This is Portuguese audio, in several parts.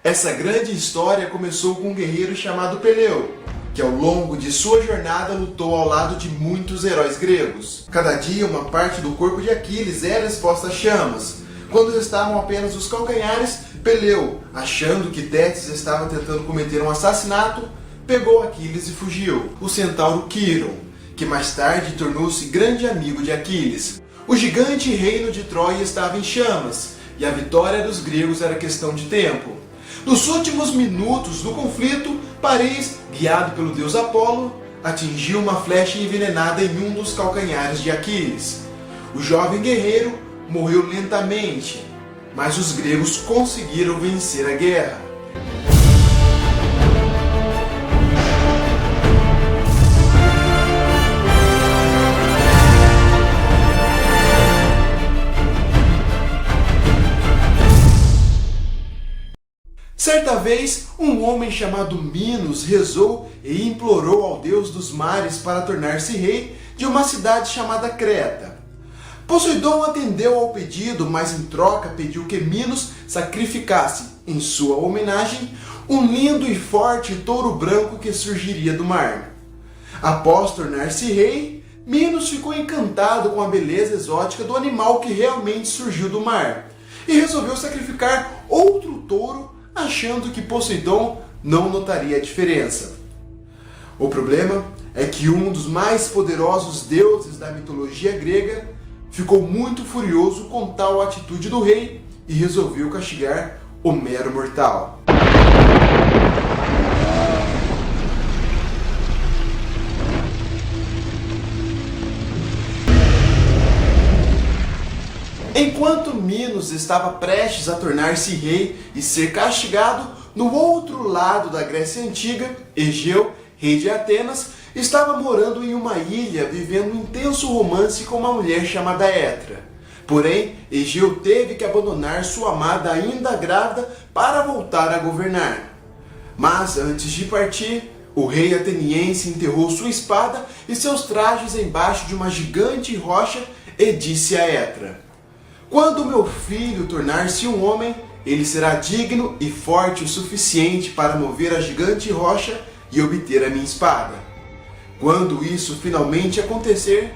Essa grande história começou com um guerreiro chamado Peleu, que ao longo de sua jornada lutou ao lado de muitos heróis gregos. Cada dia uma parte do corpo de Aquiles era exposta a chamas. Quando restavam apenas os calcanhares, Peleu, achando que Tétis estava tentando cometer um assassinato, pegou Aquiles e fugiu. O centauro Quíron, que mais tarde tornou-se grande amigo de Aquiles. O gigante reino de Troia estava em chamas, e a vitória dos gregos era questão de tempo. Nos últimos minutos do conflito, Paris, guiado pelo deus Apolo, atingiu uma flecha envenenada em um dos calcanhares de Aquiles. O jovem guerreiro morreu lentamente, mas os gregos conseguiram vencer a guerra. Certa vez, um homem chamado Minos rezou e implorou ao deus dos mares para tornar-se rei de uma cidade chamada Creta. Poseidon atendeu ao pedido, mas em troca pediu que Minos sacrificasse, em sua homenagem, um lindo e forte touro branco que surgiria do mar. Após tornar-se rei, Minos ficou encantado com a beleza exótica do animal que realmente surgiu do mar e resolveu sacrificar outro touro, achando que Poseidon não notaria a diferença. O problema é que um dos mais poderosos deuses da mitologia grega ficou muito furioso com tal atitude do rei e resolveu castigar o mero mortal. Enquanto Minos estava prestes a tornar-se rei e ser castigado, no outro lado da Grécia Antiga, Egeu, rei de Atenas, estava morando em uma ilha vivendo um intenso romance com uma mulher chamada Etra. Porém, Egeu teve que abandonar sua amada ainda grávida para voltar a governar. Mas antes de partir, o rei ateniense enterrou sua espada e seus trajes embaixo de uma gigante rocha e disse a Etra: "Quando meu filho tornar-se um homem, ele será digno e forte o suficiente para mover a gigante rocha e obter a minha espada. Quando isso finalmente acontecer,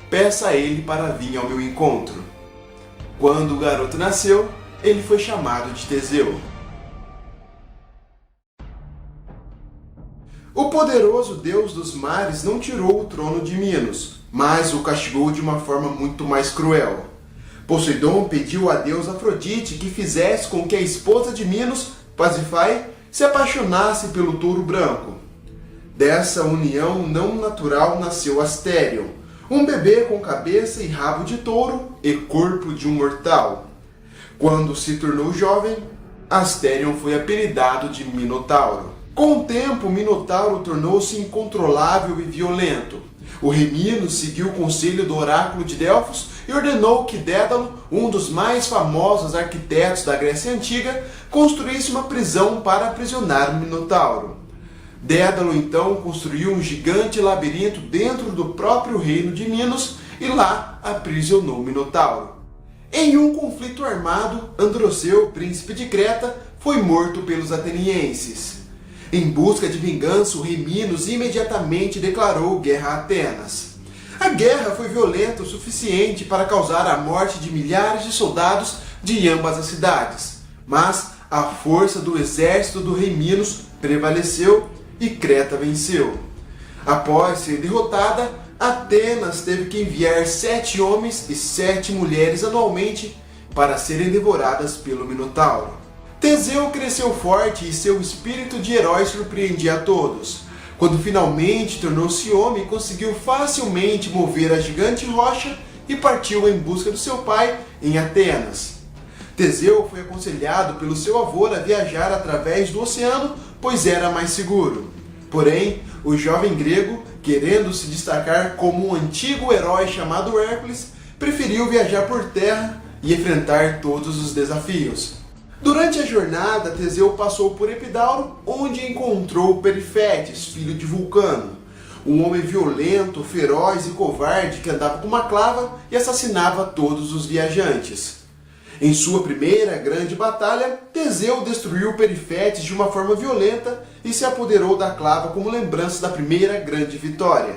peça a ele para vir ao meu encontro." Quando o garoto nasceu, ele foi chamado de Teseu. O poderoso deus dos mares não tirou o trono de Minos, mas o castigou de uma forma muito mais cruel. Poseidon pediu a deusa Afrodite que fizesse com que a esposa de Minos, Pasífae, se apaixonasse pelo touro branco. Dessa união não natural nasceu Astério, um bebê com cabeça e rabo de touro e corpo de um mortal. Quando se tornou jovem, Astério foi apelidado de Minotauro. Com o tempo, Minotauro tornou-se incontrolável e violento. O rei Minos seguiu o conselho do oráculo de Delfos e ordenou que Dédalo, um dos mais famosos arquitetos da Grécia Antiga, construísse uma prisão para aprisionar o Minotauro. Dédalo então construiu um gigante labirinto dentro do próprio reino de Minos e lá aprisionou o Minotauro. Em um conflito armado, Androceu, príncipe de Creta, foi morto pelos atenienses. Em busca de vingança, o rei Minos imediatamente declarou guerra a Atenas. A guerra foi violenta o suficiente para causar a morte de milhares de soldados de ambas as cidades, mas a força do exército do rei Minos prevaleceu e Creta venceu. Após ser derrotada, Atenas teve que enviar 7 homens e 7 mulheres anualmente para serem devoradas pelo Minotauro. Teseu cresceu forte e seu espírito de herói surpreendia a todos. Quando finalmente tornou-se homem, conseguiu facilmente mover a gigante rocha e partiu em busca do seu pai em Atenas. Teseu foi aconselhado pelo seu avô a viajar através do oceano, pois era mais seguro. Porém, o jovem grego, querendo se destacar como um antigo herói chamado Hércules, preferiu viajar por terra e enfrentar todos os desafios. Durante a jornada, Teseu passou por Epidauro, onde encontrou Perifetes, filho de Vulcano, um homem violento, feroz e covarde que andava com uma clava e assassinava todos os viajantes. Em sua primeira grande batalha, Teseu destruiu Perifetes de uma forma violenta e se apoderou da clava como lembrança da primeira grande vitória.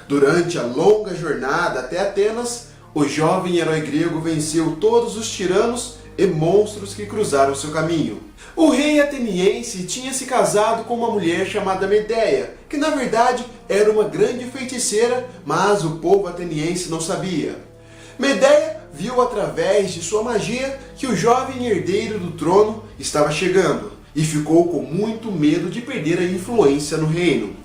Durante a longa jornada até Atenas, o jovem herói grego venceu todos os tiranos e monstros que cruzaram seu caminho. O rei ateniense tinha se casado com uma mulher chamada Medeia, que na verdade era uma grande feiticeira, mas o povo ateniense não sabia. Medeia viu através de sua magia que o jovem herdeiro do trono estava chegando e ficou com muito medo de perder a influência no reino.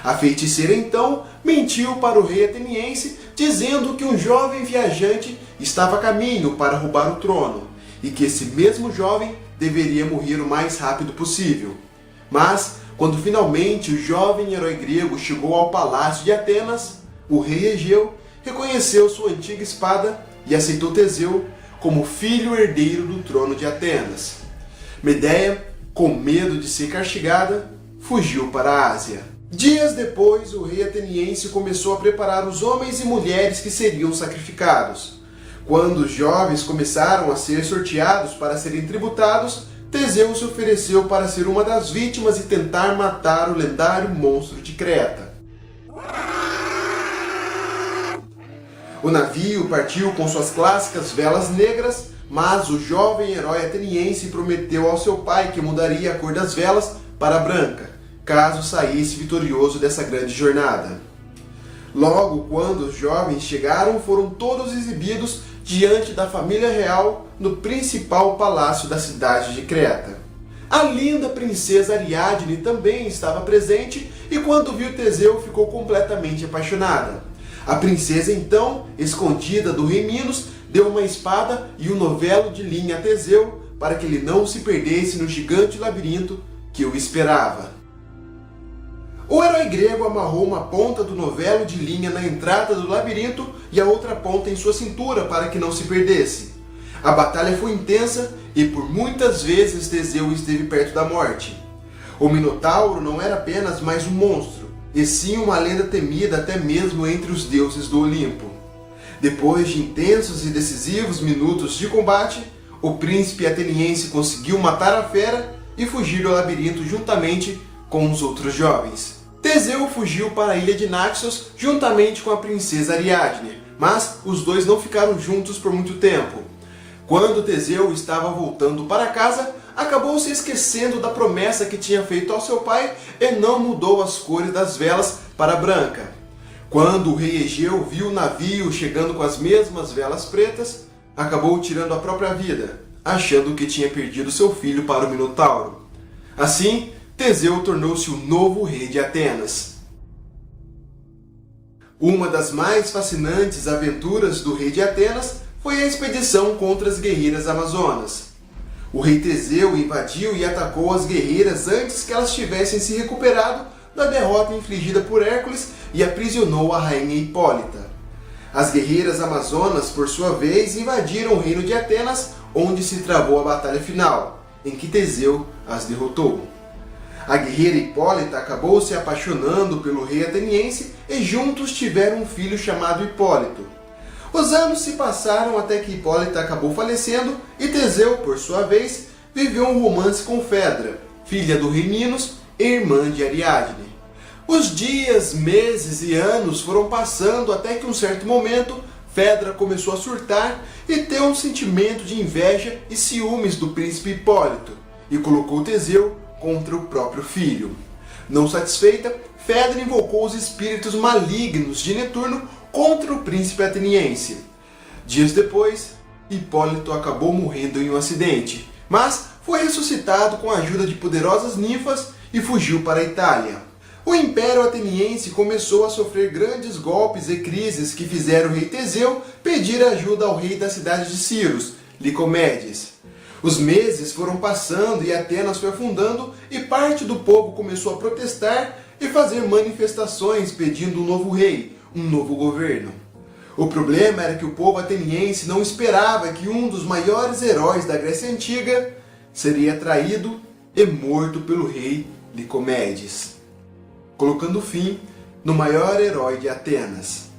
A feiticeira então mentiu para o rei ateniense, dizendo que um jovem viajante estava a caminho para roubar o trono e que esse mesmo jovem deveria morrer o mais rápido possível. Mas, quando finalmente o jovem herói grego chegou ao palácio de Atenas, o rei Egeu reconheceu sua antiga espada e aceitou Teseu como filho herdeiro do trono de Atenas. Medeia, com medo de ser castigada, fugiu para a Ásia. Dias depois, o rei ateniense começou a preparar os homens e mulheres que seriam sacrificados. Quando os jovens começaram a ser sorteados para serem tributados, Teseu se ofereceu para ser uma das vítimas e tentar matar o lendário monstro de Creta. O navio partiu com suas clássicas velas negras, mas o jovem herói ateniense prometeu ao seu pai que mudaria a cor das velas para branca, caso saísse vitorioso dessa grande jornada. Logo, quando os jovens chegaram, foram todos exibidos diante da família real no principal palácio da cidade de Creta. A linda princesa Ariadne também estava presente e quando viu Teseu ficou completamente apaixonada. A princesa então, escondida do rei Minos, deu uma espada e um novelo de linha a Teseu para que ele não se perdesse no gigante labirinto que o esperava. O herói grego amarrou uma ponta do novelo de linha na entrada do labirinto e a outra ponta em sua cintura para que não se perdesse. A batalha foi intensa e por muitas vezes Teseu esteve perto da morte. O Minotauro não era apenas mais um monstro, e sim uma lenda temida até mesmo entre os deuses do Olimpo. Depois de intensos e decisivos minutos de combate, o príncipe ateniense conseguiu matar a fera e fugir do labirinto juntamente com os outros jovens. Teseu fugiu para a ilha de Naxos juntamente com a princesa Ariadne, mas os dois não ficaram juntos por muito tempo. Quando Teseu estava voltando para casa, acabou se esquecendo da promessa que tinha feito ao seu pai e não mudou as cores das velas para branca. Quando o rei Egeu viu o navio chegando com as mesmas velas pretas, acabou tirando a própria vida, achando que tinha perdido seu filho para o Minotauro. Assim, Teseu tornou-se o novo rei de Atenas. Uma das mais fascinantes aventuras do rei de Atenas foi a expedição contra as guerreiras amazonas. O rei Teseu invadiu e atacou as guerreiras antes que elas tivessem se recuperado da derrota infligida por Hércules e aprisionou a rainha Hipólita. As guerreiras amazonas, por sua vez, invadiram o reino de Atenas, onde se travou a batalha final, em que Teseu as derrotou. A guerreira Hipólita acabou se apaixonando pelo rei ateniense e juntos tiveram um filho chamado Hipólito. Os anos se passaram até que Hipólita acabou falecendo e Teseu, por sua vez, viveu um romance com Fedra, filha do rei Minos e irmã de Ariadne. Os dias, meses e anos foram passando até que, em um certo momento, Fedra começou a surtar e ter um sentimento de inveja e ciúmes do príncipe Hipólito e colocou Teseu contra o próprio filho. Não satisfeita, Fedra invocou os espíritos malignos de Netuno contra o príncipe ateniense. Dias depois, Hipólito acabou morrendo em um acidente, mas foi ressuscitado com a ajuda de poderosas ninfas e fugiu para a Itália. O Império Ateniense começou a sofrer grandes golpes e crises que fizeram o rei Teseu pedir ajuda ao rei da cidade de Ciros, Licomedes. Os meses foram passando e Atenas foi afundando e parte do povo começou a protestar e fazer manifestações pedindo um novo rei, um novo governo. O problema era que o povo ateniense não esperava que um dos maiores heróis da Grécia Antiga seria traído e morto pelo rei Licomedes, colocando fim no maior herói de Atenas.